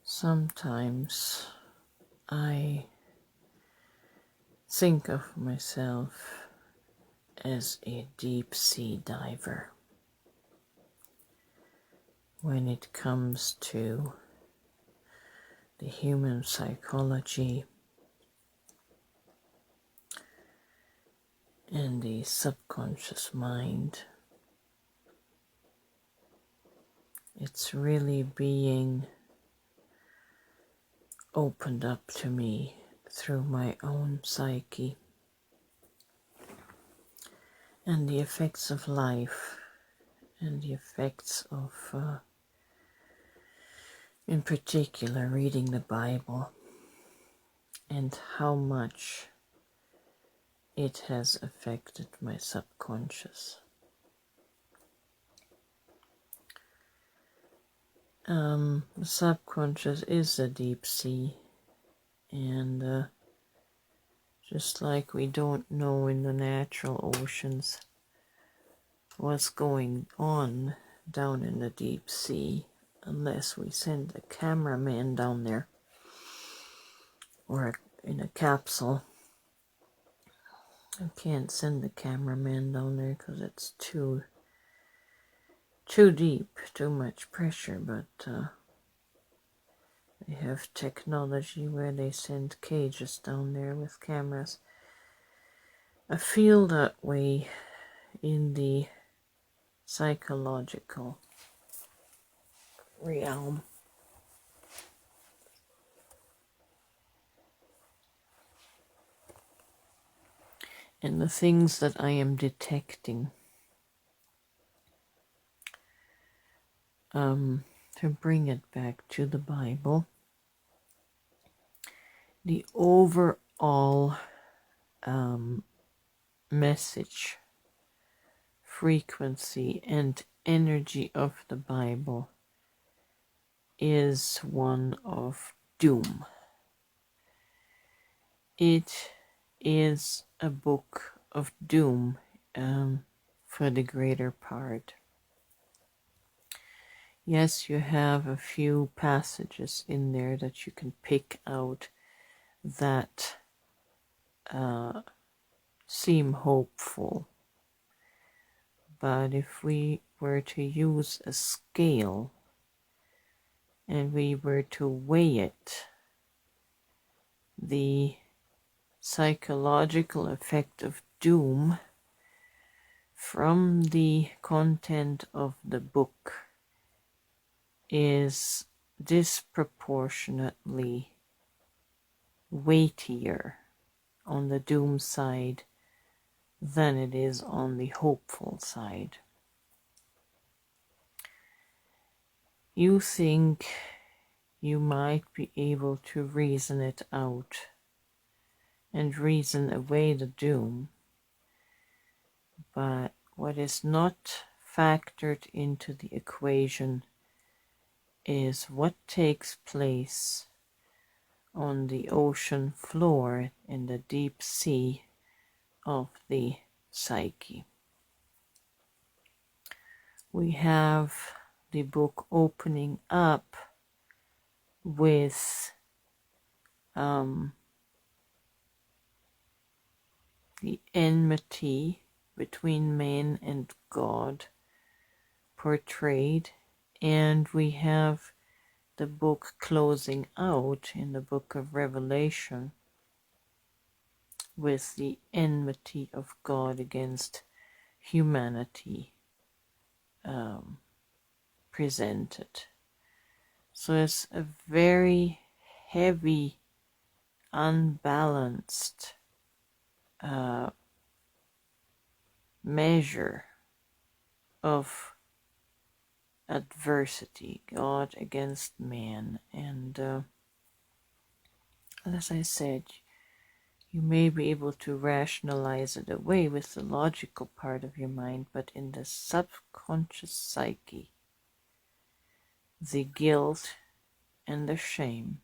Sometimes I think of myself as a deep sea diver when it comes to the human psychology and the subconscious mind. It's really being opened up to me through my own psyche and the effects of life and the effects of, in particular, reading the Bible and how much it has affected my subconscious. The subconscious is a deep sea, and just like we don't know in the natural oceans what's going on down in the deep sea unless we send a cameraman down there or in a capsule. I can't send the cameraman down there because it's too deep, too much pressure, but they have technology where they send cages down there with cameras. I feel that way in the psychological realm. And the things that I am detecting, to bring it back to the Bible, the overall message, frequency, and energy of the Bible is one of doom. It is a book of doom for the greater part. Yes, you have a few passages in there that you can pick out that seem hopeful. But if we were to use a scale and we were to weigh it, the psychological effect of doom from the content of the book is disproportionately weightier on the doom side than it is on the hopeful side. You think you might be able to reason it out and reason away the doom, but what is not factored into the equation is what takes place on the ocean floor in the deep sea of the psyche. We have the book opening up with the enmity between man and God portrayed, and we have the book closing out in the book of Revelation with the enmity of God against humanity presented. So it's a very heavy, unbalanced measure of adversity, God against man. And as I said, you may be able to rationalize it away with the logical part of your mind, but in the subconscious psyche, the guilt and the shame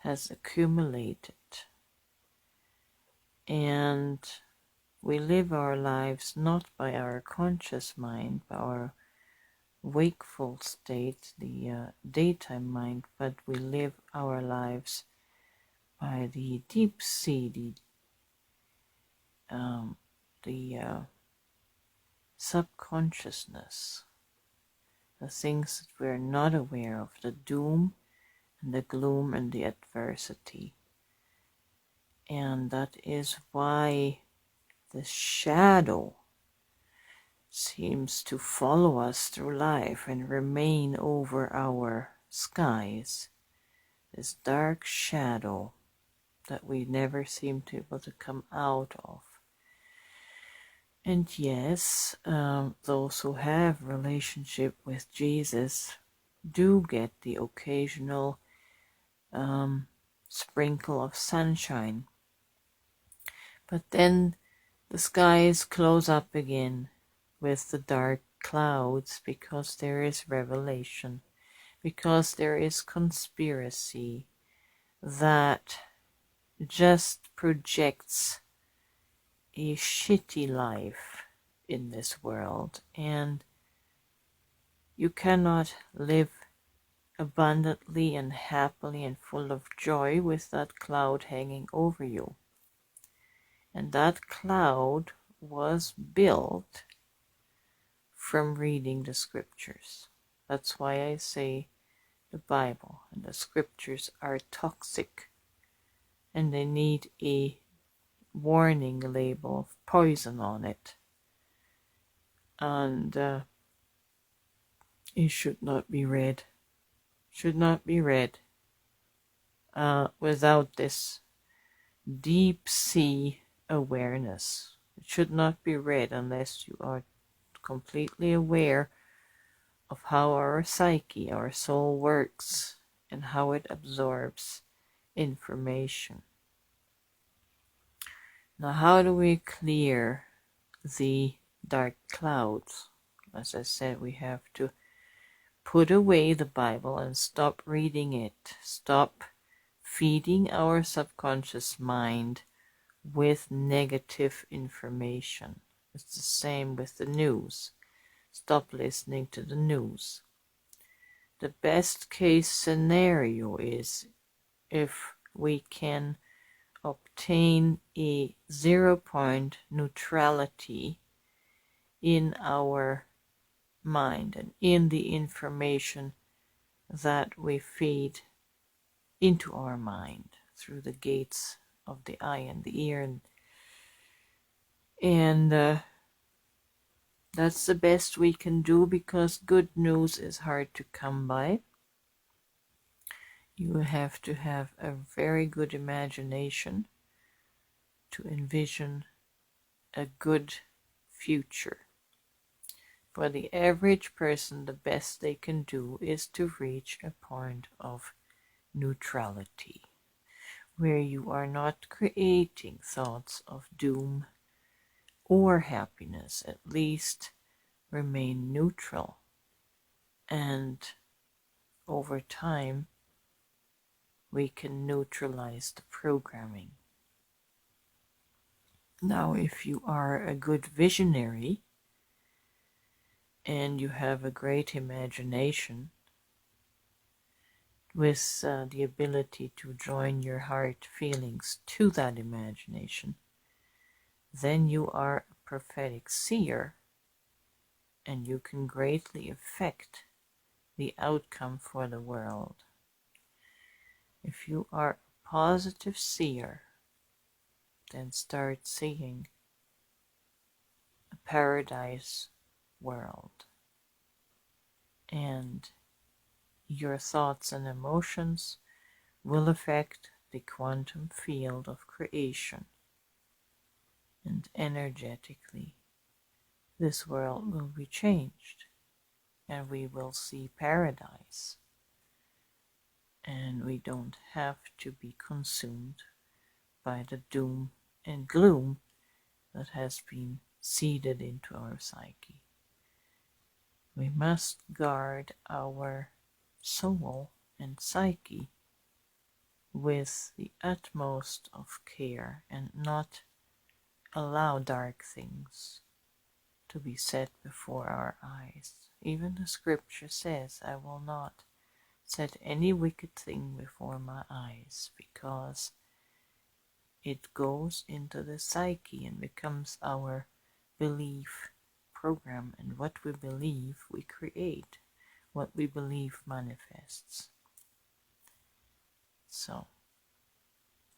has accumulated, and we live our lives not by our conscious mind, but wakeful state, the daytime mind, but we live our lives by the deep sea, the subconsciousness, the things that we're not aware of, the doom and the gloom and the adversity. And that is why the shadow seems to follow us through life and remain over our skies. This dark shadow that we never seem to be able to come out of. And yes, those who have relationship with Jesus do get the occasional sprinkle of sunshine. But then the skies close up again with the dark clouds because there is revelation, because there is conspiracy that just projects a shitty life in this world, and you cannot live abundantly and happily and full of joy with that cloud hanging over you. And that cloud was built from reading the scriptures. That's why I say the Bible and the scriptures are toxic, and they need a warning label of poison on it. And it should not be read. Should not be read without this deep sea awareness. It should not be read unless you are completely aware of how our psyche, our soul works, and how it absorbs information. Now, how do we clear the dark clouds? As I said, we have to put away the Bible and stop reading it. Stop feeding our subconscious mind with negative information. It's the same with the news. Stop listening to the news. The best case scenario is if we can obtain a 0-point neutrality in our mind and in the information that we feed into our mind through the gates of the eye and the ear, and that's the best we can do, because good news is hard to come by. You have to have a very good imagination to envision a good future. For the average person, the best they can do is to reach a point of neutrality, where you are not creating thoughts of doom or happiness. At least remain neutral, and over time we can neutralize the programming. Now, if you are a good visionary and you have a great imagination with the ability to join your heart feelings to that imagination, then you are a prophetic seer, and you can greatly affect the outcome for the world. If you are a positive seer, then start seeing a paradise world, and your thoughts and emotions will affect the quantum field of creation, and energetically this world will be changed, and we will see paradise, and we don't have to be consumed by the doom and gloom that has been seeded into our psyche. We must guard our soul and psyche with the utmost of care, and not allow dark things to be set before our eyes. Even the scripture says, I will not set any wicked thing before my eyes, because it goes into the psyche and becomes our belief program. And what we believe, we create. What we believe manifests. So,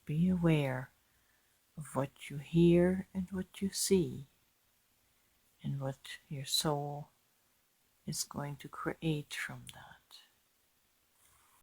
be aware of what you hear and what you see, and what your soul is going to create from that.